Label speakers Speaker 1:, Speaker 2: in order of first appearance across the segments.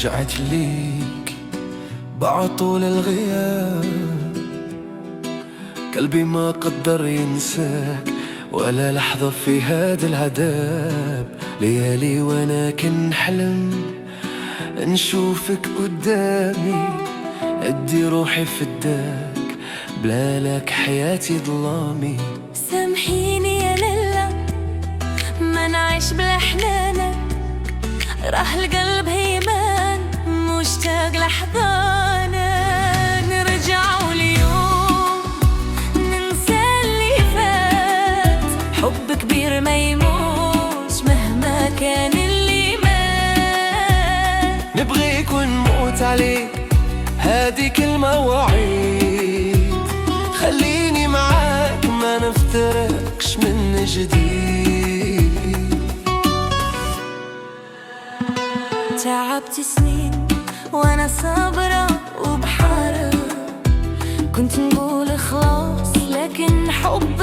Speaker 1: رجعت ليك بعد طول الغياب. قلبي ما قدر ينساك ولا لحظة في هذا العذاب. ليالي وانا كنحلم نشوفك قدامي، ادي روحي فداك بلالك حياتي ظلامي.
Speaker 2: سامحيني يا للا ما نعيش بلا حنانك، راح القلب هيمان مشتاق لحضانك. نرجعوا اليوم ننسى اللي فات، حب كبير ما يموتش مهما كان اللي مات.
Speaker 1: نبغيك ونموت عليك هادي كلمة وعيد، خليني معاك ما نفترقش من جديد.
Speaker 2: تعبت سنين وانا صابرة وبحارة، كنت نقول خلاص لكن حب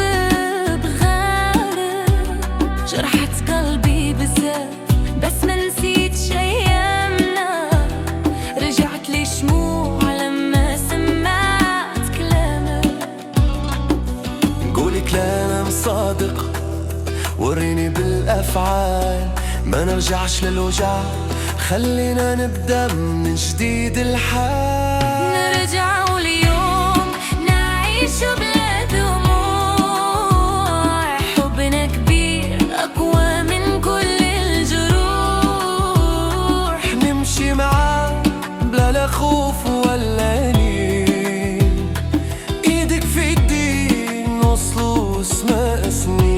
Speaker 2: بغارة. جرحت قلبي بزاف بس ما نسيتش ايامنا، رجعت لي شموع لما سمعت كلامك.
Speaker 1: نقولك كلام صادق وريني بالافعال، ما نرجعش للوجع خلينا نبدأ من جديد الحال.
Speaker 2: نرجعوا اليوم نعيش بلا دموع، حبنا كبير أقوى من كل الجروح.
Speaker 1: نمشي معاه بلا لا خوف ولا أنين، إيدك في إيدي نوصلوا سما سنين.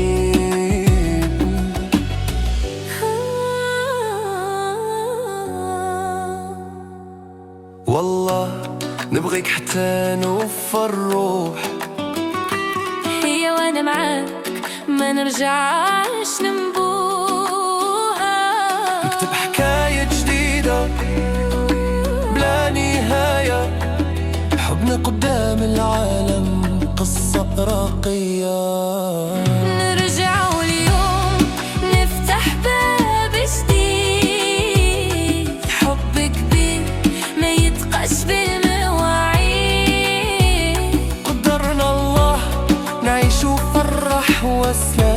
Speaker 1: والله نبغيك حتى نوفى الروح،
Speaker 2: هي وانا معاك ما نرجعش ننبوها.
Speaker 1: نكتب حكاية جديدة بلا نهاية، حبنا قدام العالم قصة راقية.
Speaker 2: نرجعوا اليوم نفتح باب جديد، حب كبير ما يتقاش بالمواعيد.
Speaker 1: قدرنا الله نعيش فرح وسلام.